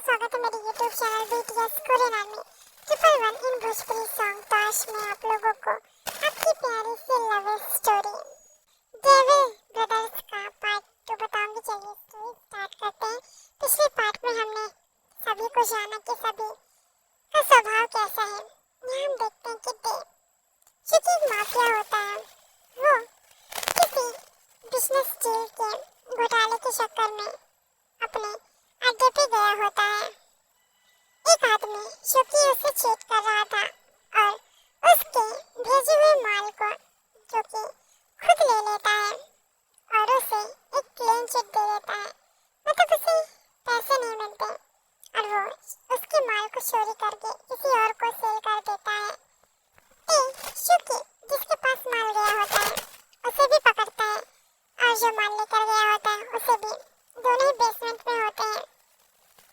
सबका स्वागत है मेरे YouTube channel BTS Korean army triple one in Bhojpuri song. तो आज मैं आप लोगों को आपकी प्यारी सी लव स्टोरी डेविल ब्रदर्स का पार्ट 2 बताऊंगी। चलिए स्टोरी स्टार्ट करते हैं। पिछले पार्ट में हमने सभी को जाना कि सभी का स्वभाव कैसा है। यहाँ हम देखते हैं कि देव जो कि एक माफिया होता है, वो किसी बिजनेस डील के घोटाले के चक्कर में अपने अड्डे पे गया होता है। एक आदमी जो कि उसे चीट कर रहा था और उसके भेजे हुए माल को जो कि खुद ले लेता है और उसे एक क्लीन चिट दे देता है, मतलब उसे पैसे नहीं मिलते और वो उसके माल को चोरी करके किसी और को सेल कर देता है। जो कि जिसके पास माल गया होता है उसे भी पकड़ता है और जो माल लेकर गया होता है उसे भी। दोनों ही बेसमेंट में होते हैं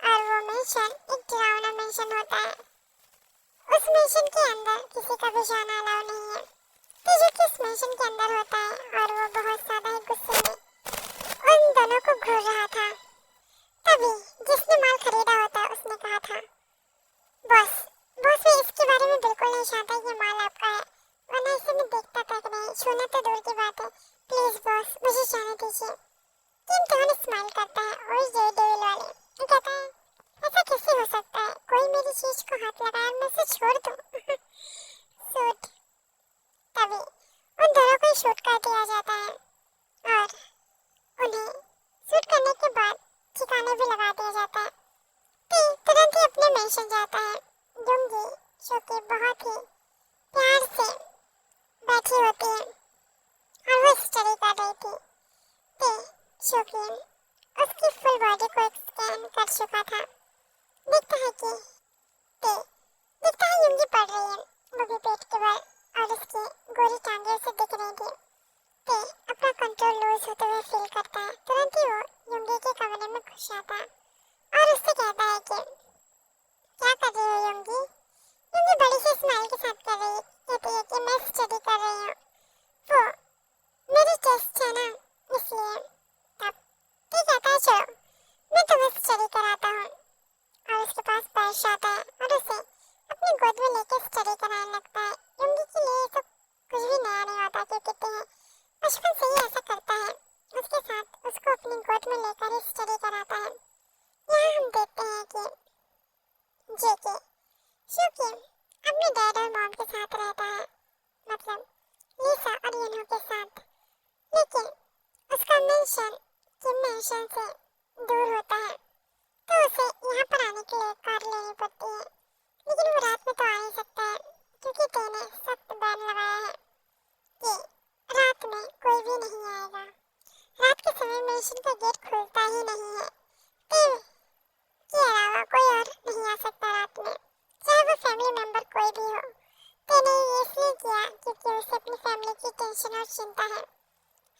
और वो मेंशन एक डरावना मेंशन होता है। उस मेंशन के अंदर किसी का भी जाना अलाउ नहीं है। तो जो कि उस मेंशन के अंदर होता है और वो बहुत ज्यादा ही गुस्से में उन दोनों को घूर रहा था। तभी जिसने माल खरीदा होता है उसने कहा था, बॉस बॉस मैं इसके बारे में बिल्कुल नहीं चाहता कि माल आपका है, वरना इसे मैं देखता तक नहीं, छूना तो दूर की बात है। प्लीज बॉस मुझे जाने दीजिए। किम स्माइल करता है और ये डेविल वाले वो कहता है, ऐसा कैसे हो सकता है, कोई मेरी चीज को हाथ लगाए मैं उसे छोड़ दूं। शूट। तभी उन दोनों को शूट कर दिया जाता है और उन्हें शूट करने के बाद ठिकाने भी लगा दिया जाता है। तुरंत ही अपने मेंशन जाता है। युंगी जो कि बहुत ही प्यार से बैठी होती है और वो स्टडी कर रही थी। जो कि उसकी फुल बॉडी को स्कैन कर चुका था। दिखता है कि दिखता है युंगी पड़ रही है, वो भी पेट के बल और उसकी गोरी टांगे उसे दिख रही थी। अपना कंट्रोल लूज होते हुए फील करता है। तुरंत ही वो युंगी के कमरे में घुस जाता है और उससे कहता है कि क्या कर रही हो युंगी। युंगी बड़ी सी स्माइल के साथ कर रही कहती है कि मैं स्टडी कर रही हूँ, वो मेरी टेस्ट है ना इसलिए। तब कहता है चलो मैं तुम्हें स्टडी कराता हूँ और उसके पास पर्स आता है और उसे अपनी गोद में लेकर स्टडी कराने लगता है। युंगी के लिए तो कुछ भी नया नहीं होता क्योंकि बचपन से ही ऐसा करता है। उसके साथ उसको अपनी गोद में लेकर ही स्टडी कराता है। यहाँ हम देखते हैं कि जेके जो कि अपने डैड और मॉम के साथ रहता है, मतलब लीसा और यनहो के साथ, लेकिन उसका मेंशन किम मेंशन से दूर होता है तो उसे यहाँ पर आने के लिए कार लेनी पड़ती है। लेकिन वो रात में तो आ नहीं सकता है क्योंकि टे ने सख्त बैन लगाया है कि रात में कोई भी नहीं आएगा। रात के समय मेंशन का गेट खुलता ही नहीं है। टे के अलावा कोई और नहीं आ सकता रात में, चाहे वो फैमिली मेंबर कोई भी हो। टे ने ये इसलिए किया क्योंकि उसे अपनी फैमिली की टेंशन और चिंता है।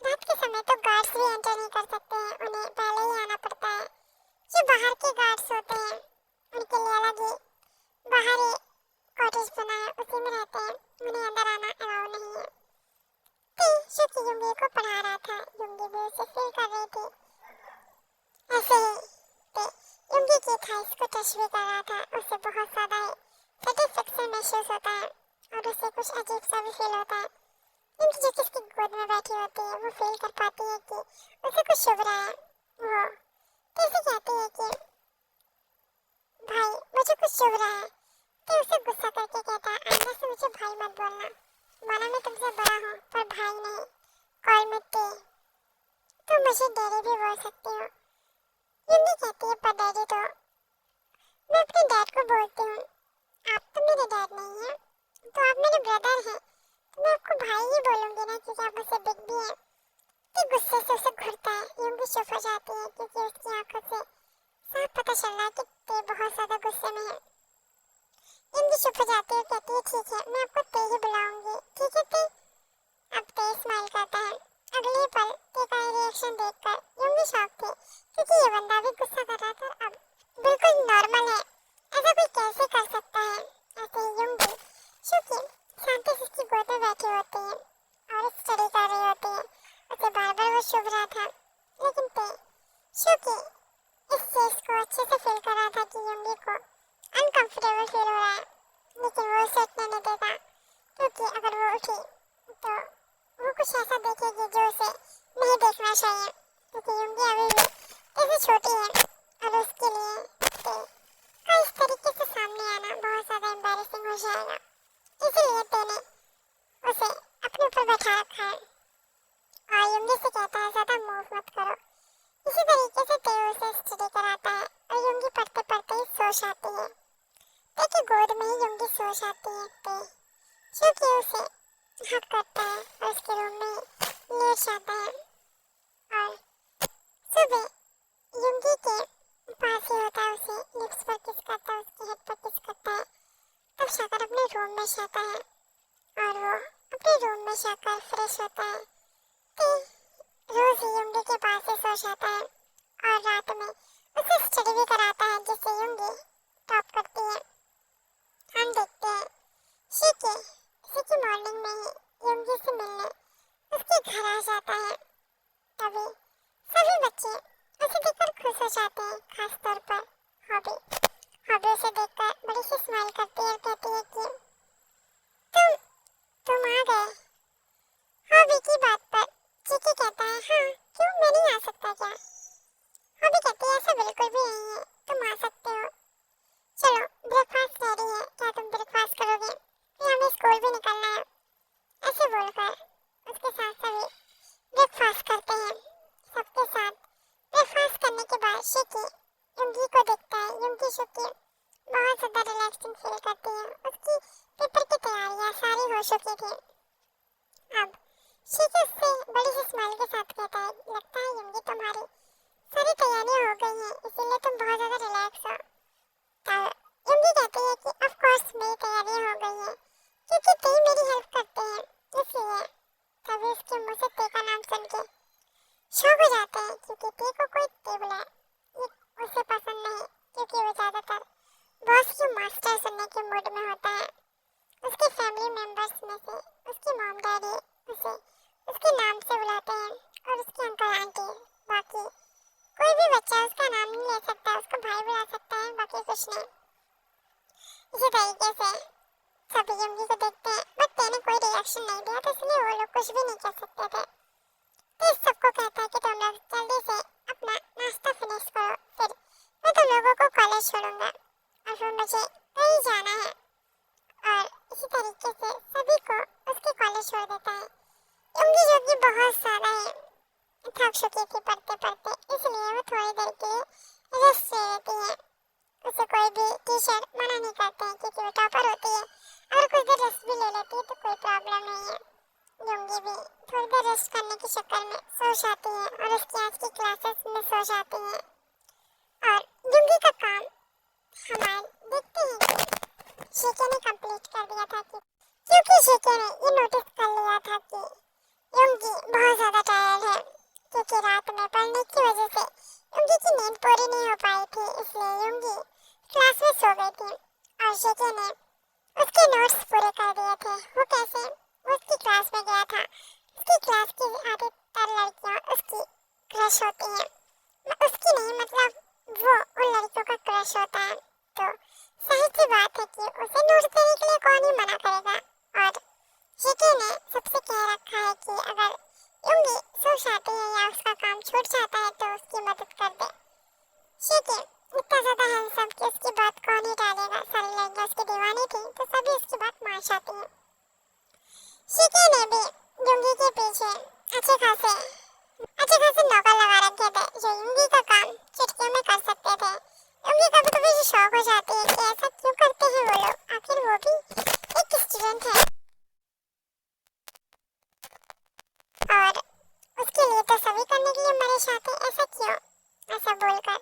रात के समय तो गार्ड्स भी एंटर नहीं कर सकते हैं, उन्हें पहले ही आना पड़ता है। जो बाहर के गार्ड्स होते हैं उनके लिए अलग ही बाहर ही कॉटेज बना है, उसी में रहते हैं, उन्हें अंदर आना अलाउ नहीं है। जो कि युंगी को पढ़ा रहा था, युंगी भी उसे फील कर रही थी। ऐसे ही युंगी की थाइस को टच भी कर रहा था। उसे बहुत ज्यादा सेटिस्फेक्शन महसूस होता है और उसे कुछ अजीब सा भी फील होता है। क्योंकि जो किसकी गोद में बैठी होती है वो फील कर पाती है कि उसे कुछ चुभ रहा है। वो कैसे कहती है कि भाई मुझे कुछ चुभ रहा है, तो उसे गुस्सा करके कहता है आइंदा से मुझे भाई मत बोलना, माना मैं तुमसे बड़ा हूँ पर भाई नहीं, कॉल मी टे, तुम मुझे डैडी भी बोल सकती हो। युंगी कहती है पर डैडी तो मैं अपने डैड को बोलती हूँ, आप तो मेरे डैड नहीं है, तो आप मेरे ब्रदर हैं, तो मैं आपको भाई ही बोलूंगी ना क्योंकि आप मुझसे बिग भी हैं। तो गुस्से से उसे घूरता है। युंगी चुप हो जाती है क्योंकि उसकी आंखों से साफ पता चल रहा है कि ते बहुत ज्यादा गुस्से में है। युंगी चुप हो जाती है, कहती है ठीक है मैं आपको ते ही बुलाऊंगी, ठीक है ते। अब ते स्माइल करता है। अगले पल ते का रिएक्शन देखकर युंगी शॉक थी क्योंकि ये बंदा भी गुस्सा कर रहा था। अब बिल्कुल नॉर्मल है, ऐसा कोई कैसे कर सकता है। ऐसे ही युंगी जो कि शांति से उसकी गोद में बैठी होती है और स्टडी कर रही होती है, उसे बार बार वो चुभ रहा था। लेकिन ते जो कि इस चीज को अच्छे से फील कर रहा था कि युंगी को अनकंफर्टेबल फील हो रहा है, लेकिन वो उसे उठने नहीं देता, क्योंकि अगर वो उठी तो वो कुछ ऐसा देखेगी जो उसे नहीं देखना चाहिए, क्योंकि युंगी अभी भी कैसे छोटी है और उसके लिए का इस तरीके से सामने आना बहुत ज़्यादा एम्बैरेसिंग हो जाएगा। इसीलिए तेने उसे अपने ऊपर बैठा रखा है और युंगी से कहता है ज़्यादा मूव मत करो। इसी तरीके से तेरे उसे स्टडी कराता है और युंगी पढ़ते पढ़ते ही सो जाती है। ते की गोद में ही युंगी सो जाती है। ते क्योंकि उसे हक करता है और उसके रूम में लेट जाता है और सुबह युंगी के पास ही होता है, उसे लिप्स पर किस करता है, उसके हेड पर किस करता है। तब शाकर अपने रूम में जाता है और वो अपने रूम में जाकर फ्रेश होता है। ते रोज ही युंगी के पास ही सो जाता है और रात में उसे स्टडी भी कराता है, जिससे युंगी टॉप करती है। हम देखते हैं शिकी मॉर्निंग में ही युंगी से मिलने उसके घर आ जाता है। तभी सभी बच्चे उसे देखकर खुश हो जाते हैं, खासतौर पर हॉबी उसे देखकर बड़ी सी स्माइल करती है और कहती है कि तुम आ गए। हॉबी की बात पर चिकी कहता है, हाँ क्यों, मैं नहीं आ सकता क्या? हॉबी कहती है, ऐसा बिल्कुल भी नहीं है, तुम आ सकते हो। चलो ब्रेकफास्ट रेडी है, क्या तुम ब्रेकफास्ट करोगे? फिर हमें स्कूल भी निकलना है। ऐसे बोलकर उसके साथ सभी ब्रेकफास्ट करते हैं। सबके साथ ब्रेकफास्ट करने के बाद शिकी युंगी को देखता है। युंगी शिकी बहुत ज़्यादा रिलैक्सिंग फील करती है। उसकी पेपर की तैयारियाँ सारी हो चुकी थी। अब शिकी उससे बड़ी सी स्माइल के साथ कहता है, लगता है युंगी तुम्हारी सारी तैयारियाँ हो गई हैं, इसीलिए तुम बहुत ज़्यादा रिलैक्स हो। तो युंगी कहती है कि ऑफ कोर्स मेरी तैयारियाँ हो गई हैं, क्योंकि ते मेरी हेल्प करते हैं, इसलिए। तभी उसके मुँह से ते का नाम सुन के शॉक हो जाते हैं, क्योंकि ते को कोई ते बुलाए ये उसे पसंद नहीं, क्योंकि वो ज़्यादातर बॉस की मास्टर सुनने के मूड में होता है। उसके फैमिली मेंबर्स में से उसकी मॉम डैडी उसे उसके नाम से बुलाते हैं और उसके अंकल आंटी। बाकी कोई भी बच्चा उसका नाम नहीं ले सकता, उसको भाई बुला सकता है, बाकी कुछ नहीं। इसी तरीके से सभी युंगी को देखते हैं, बट तेने कोई रिएक्शन नहीं दिया, तो इसलिए वो लोग कुछ भी नहीं कह सकते थे। तो इस सबको कहता है कि तुम लोग जल्दी से अपना नाश्ता फिनिश करो, फिर मैं तुम लोगों को कॉलेज छोड़ूंगा और फिर मुझे कहीं जाना है। और इसी तरीके से सभी को उसके कॉलेज छोड़ देता है। युंगी जो कि बहुत ज़्यादा थक चुकी थी पढ़ते पढ़ते, इसलिए वो थोड़ी देर के लिए रेस्ट ले लेती है। उसे कोई भी टीचर मना नहीं करते हैं, क्योंकि वो टॉपर होती है। अगर कुछ देर रेस्ट भी ले लेती है तो कोई प्रॉब्लम नहीं है। युंगी भी थोड़ी देर रेस्ट करने के चक्कर में सो जाती है और उसकी आज की क्लासेस में सो जाती है। और युंगी का काम हमारे देखते हैं कि शिकी ने कंप्लीट कर दिया था, क्योंकि शिकी ने ये नोटिस कर लिया था कि युंगी बहुत ज़्यादा टायर्ड है, क्योंकि रात में पढ़ने की वजह से युंगी की नींद पूरी नहीं हो पाई थी, इसलिए युंगी क्लास में सो गई थी और शिकी ने उसके नोट्स पूरे कर दिए थे। वो कैसे? वो उसकी क्लास में गया था। उसकी क्लास की अधिकतर लड़कियां उसकी क्रश होती हैं, उसकी नहीं, मतलब वो उन लड़कियों का क्रश होता है। तो सही सी बात है कि उसे नोट्स देने के लिए कौन ही मना करेगा। और शिकी ने सबसे कह रखा है कि अगर युंगी सो जाती है या उसका काम छूट जाता है तो उसकी मदद कर दे। शिकी इतना ज़्यादा हैंडसम कि उसकी बात कौन ही टालेगा। सारी लड़कियां उसकी दीवानी थी, तो सभी उसकी बात मान जाती हैं। शिकी ने भी युंगी के पीछे अच्छे खासे नौकर लगा रखे थे, जो युंगी का काम चुटकियों में कर सकते थे। युंगी कभी कभी शौक हो जाती है कि ऐसा क्यों करते हैं वो लोग, आखिर वो भी एक स्टूडेंट है और उसके लिए तो सभी करने के लिए मरे जाते, ऐसा क्यों? ऐसा बोलकर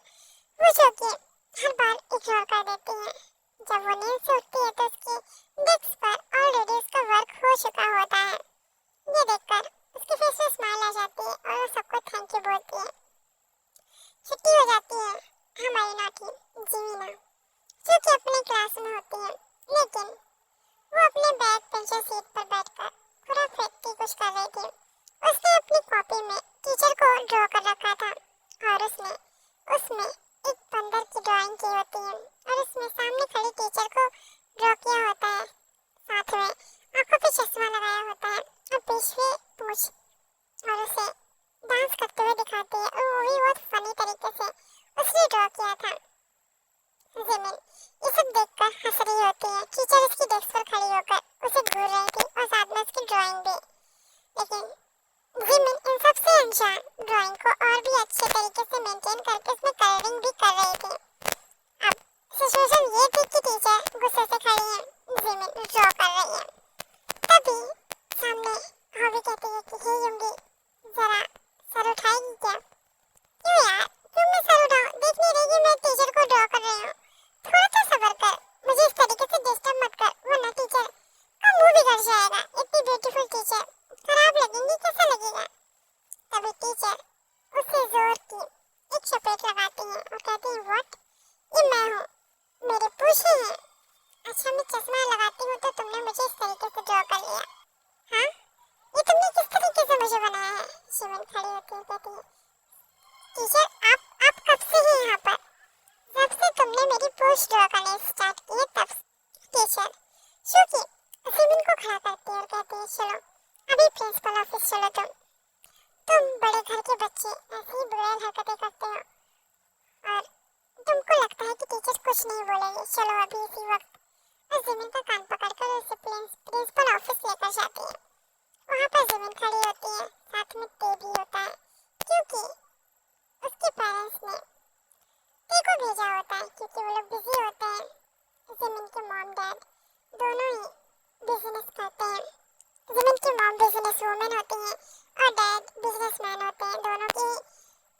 वो जो कि हर बार इग्नोर कर देती है। जब वो नींद से उठती है तो उसकी डेस्क पर ऑलरेडी उसका वर्क हो चुका होता है। ये देखकर उसके फेस में स्माइल आ जाती है और वो सबको थैंक यू बोलती है। छुट्टी हो जाती है। हमारी नौटी जीमीना, जो कि अपने क्लास में होती है, लेकिन वो अपने बैक बेंचर सीट पर बैठकर खुराफेती कुछ कर रही थी। उसने अपनी कॉपी में टीचर को ड्रॉ कर रखा था और उसमें और उसे डांस करते हुए दिखाती है और वो भी बहुत फनी तरीके से उसने ड्रॉ किया था। जिमिन ये सब देखकर हंस रही होती है। टीचर उसकी डेस्क पर खड़ी होकर उसे घूर रही थी और साथ में उसकी ड्राइंग भी। लेकिन जिमिन इन सबसे अनजान ड्राइंग को और भी अच्छे तरीके से मेंटेन करके उसमें कलरिंग भी कर रही थी। अब सिचुएशन ये थी कि टीचर गुस्से से खड़ी है, जिमिन ड्रॉ कर रही है। तभी सामने हॉबी कहती है कि हे युंगी, जरा सर उठाएगी क्या? क्यों यार, क्यों मैं सर उठाऊं? देख नहीं रही मैं टीचर को ड्रॉ कर रही हूँ। थोड़ा तो सब्र कर, मुझे इस तरीके से डिस्टर्ब मत कर, वरना टीचर का मुंह बिगड़ जाएगा। इतनी ब्यूटीफुल टीचर खराब लगेंगी, कैसा लगेगा? तभी टीचर उससे जोर की एक चपेट लगाती है और कहती है, व्हाट? ये मैं हूँ, मेरे पूछे हैं। अच्छा, मैं चश्मा लगाती हूँ तो तुमने मुझे इस तरीके से ड्रॉ कर लिया? हाँ, ये तुमने किस तरीके से मुझे बनाया है? जिमिन खड़ी होती है, कहती है, टीचर आप कब से हैं यहाँ पर? जब से तुमने मेरी पोस्ट ड्रॉ करने स्टार्ट किए तब। टीचर शुकी जिमिन को खड़ा करती है और कहती है, चलो अभी प्रिंसिपल ऑफिस चलो। तुम बड़े घर के बच्चे ऐसी ही बुरी हरकतें करते हो और तुमको लगता है कि टीचर कुछ नहीं बोलेंगे। चलो अभी इसी वक्त। और जिमिन का कान पकड़कर उसे प्रिंसिपल ऑफिस लेकर जाती है। वहाँ पर जिमिन खड़ी होती है, साथ में ते भी होता है, क्योंकि उसके पेरेंट्स ने ते को भेजा होता है क्योंकि वो लोग बिजी होते हैं। जिमिन के मॉम डैड दोनों ही बिजनेस करते हैं। जिमिन की मॉम बिजनेस वूमेन होती है और डैड बिजनेसमैन होते हैं। दोनों की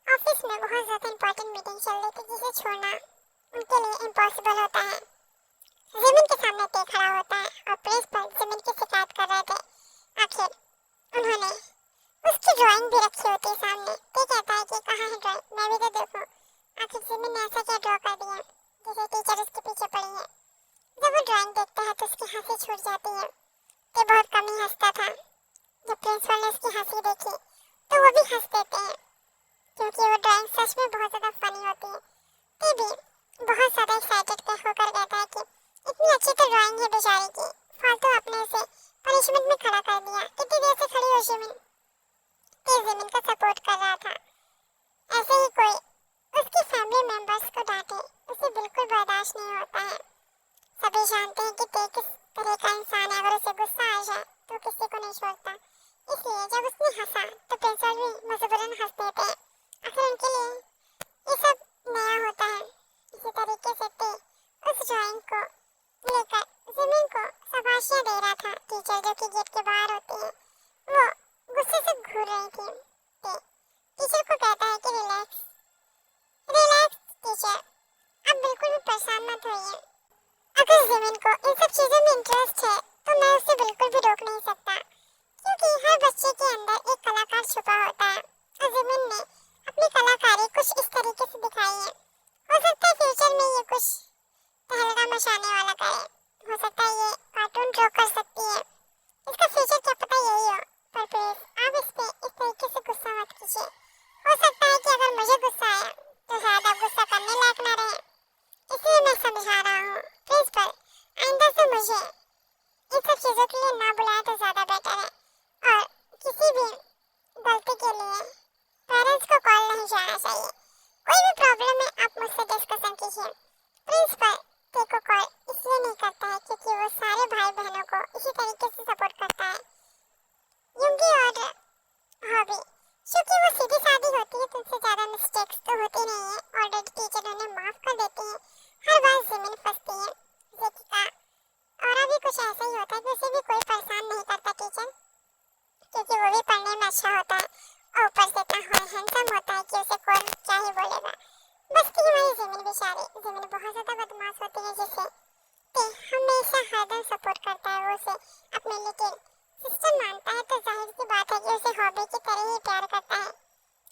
ऑफिस में बहुत ज़्यादा इंपॉर्टेंट मीटिंग चल रही थी जिसे छोड़ना उनके लिए इम्पॉसिबल होता है। जिमिन के सामने ते खड़ा होता है और प्रिंसिपल जिमिन की शिकायत कर रहे थे। आखिर उन्होंने उसकी ड्राइंग भी रखी होती है सामने। ते कहता है कि कहाँ है ड्राइंग, मैं भी तो देखूं। आखिर जिमिन ने ऐसा क्या ड्रॉ कर दिया जिसे टीचर उसके पीछे पड़ी है? जब वो ड्राइंग देखता है तो उसकी हंसी छूट जाती है। ते बहुत कम ही हंसता था। जब प्रिंसिपल ने उसकी हंसी देखी तो वो भी हंस देते हैं क्योंकि वो ड्राइंग सच में बहुत ज़्यादा फनी होती है। ते भी बहुत ज़्यादा एक्साइटेड होकर कहता है कि इतनी अच्छी तो ड्राइंग है बेचारी की, फालतू आपने उसे पनिशमेंट में खड़ा कर दिया। कितनी देर से खड़ी हो जिमिन? ते जिमिन का सपोर्ट कर रहा था। ऐसे ही कोई उसकी फैमिली मेंबर्स को डांटे उसे बिल्कुल बर्दाश्त नहीं होता है। सभी जानते हैं कि ते किस तरह का इंसान है, अगर उसे गुस्सा आ जाए तो किसी को नहीं छोड़ता। इसलिए जब उसने हंसा तो प्रिंसिपल भी मजबूरन हंस देते हैं। आखिर उनके लिए ये सब नया होता है। इसी तरीके से ते उस ड्राइंग को लेकर जिमिन को शाबाशियां दे रहा था। टीचर जो कि गेट के बाहर होती है वो गुस्से से घूर रही थी। ते टीचर को कहता है कि रिलैक्स रिलैक्स टीचर, अब बिल्कुल भी परेशान मत होइए। अगर जिमिन को इन सब चीज़ों में इंटरेस्ट है तो मैं उसे बिल्कुल भी रोक नहीं सकता क्योंकि हर बच्चे के अंदर एक कलाकार छुपा होता है और जिमिन ने अपनी कलाकारी कुछ इस तरीके से दिखाई है। हो सकता है फ्यूचर में ये कुछ तहलका मचाने वाला करे, हो सकता है ये कार्टून ड्रॉ कर सकती है, इसका फ्यूचर क्या पता यही हो। पर प्लीज आप इस पे इस तरीके से गुस्सा मत कीजिए। हो सकता है कि अगर मुझे गुस्सा आया तो शायद आप गुस्सा करने लायक ना रहे, इसलिए मैं समझा रहा हूँ। प्रिंसिपल आइंदा से मुझे इन सब चीज़ों के लिए ना बुलाया तो ज़्यादा बेटर है और किसी भी गलती के लिए पेरेंट्स को कॉल नहीं जाना चाहिए। कोई भी प्रॉब्लम है आप मुझसे डिस्कशन कीजिए। प्रिंसिपल ते को कॉल इसलिए नहीं करता है क्योंकि वो सारे भाई बहनों को इसी तरीके से सपोर्ट करता है। युंगी और हॉबी क्योंकि वो सीधी सादी होती है तो उनसे ज़्यादा मिस्टेक्स तो होती नहीं है। ऑलरेडी टीचर उन्हें माफ़ कर देती है। हर बार जिमिन फंसती है। जेकी का और अभी कुछ ऐसा ही होता है कि उसे भी कोई परेशान नहीं करता टीचर, क्योंकि वो भी पढ़ने में अच्छा होता है और ऊपर से इतना हैंडसम होता है कि उसे कौन क्या ही बोलेगा। बस की हमारी जिमिन बेचारी, जिमिन बहुत ज़्यादा बदमाश होती है जिसे ते हमेशा हरदम सपोर्ट करता है। वो उसे अपने लिटिल सिस्टर मानता है तो जाहिर सी बात है कि उसे हॉबी की तरह ही प्यार करता है,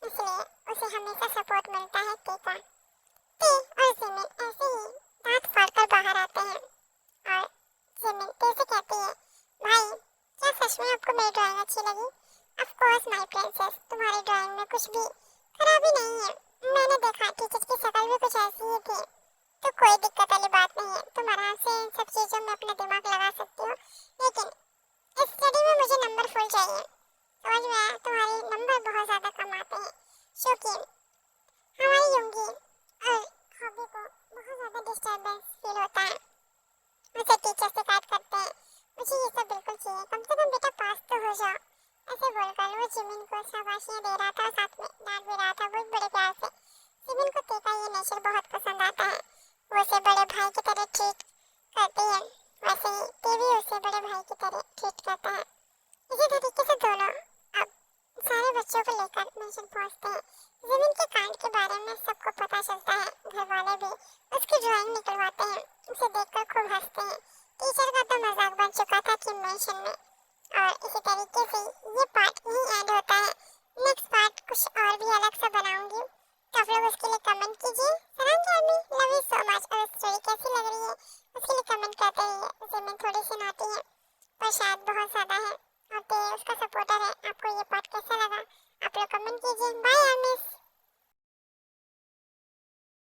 इसलिए उसे हमेशा सपोर्ट मिलता है ते का। ते और जिमिन ऐसे ही दांत फाड़कर बाहर आते हैं और जिमिन ते से कहती है, भाई क्या सच में आपको मेरी ड्राइंग अच्छी लगी? ऑफ कोर्स माय प्रिंसेस, तुम्हारी ड्राइंग में कुछ भी खराबी नहीं है। मैंने देखा टीचर की शक्ल भी कुछ ऐसी ही थी, तो कोई दिक्कत वाली बात नहीं है। तुम आराम से इन सब चीज़ों में अपना दिमाग लगा सकती हो, लेकिन इस स्टडी में मुझे नंबर फुल चाहिए। समझ में आया? तुम्हारी नंबर वो जिमिन को शाबाशियां दे रहा था और साथ में डांट भी रहा था बहुत बड़े प्यार से। जिमिन को ते का ये नेचर बहुत पसंद आता है, वो उसे बड़े भाई की तरह ट्रीट करती है, वैसे ही ते भी उसे बड़े भाई की तरह ट्रीट करता है। इसी तरीके से दोनों अब सारे बच्चों को लेकर मिशन पहुंचते हैं। जिमिन के कांड के बारे में सबको पता चलता है, घर वाले भी उसकी ड्राइंग निकलवाते हैं, उसे देखकर खूब हंसते हैं। टीचर का तो मजाक बन चुका था कि मेंशन में। और इसी तरीके से ये पार्ट यहीं एंड होता है। नेक्स्ट पार्ट कुछ और भी अलग सा बनाऊंगी, तो आप लोग उसके लिए कमेंट कीजिए। Sarangi army love you so much. और स्टोरी कैसी लग रही है उसके लिए कमेंट करते रहिए। जिमिन थोड़ी सी नॉटी है पर शायद बहुत ज़्यादा है, और ते उसका सपोर्टर है। आपको ये पार्ट कैसा लगा आप लोग कमेंट कीजिए। बाय आर्मीज।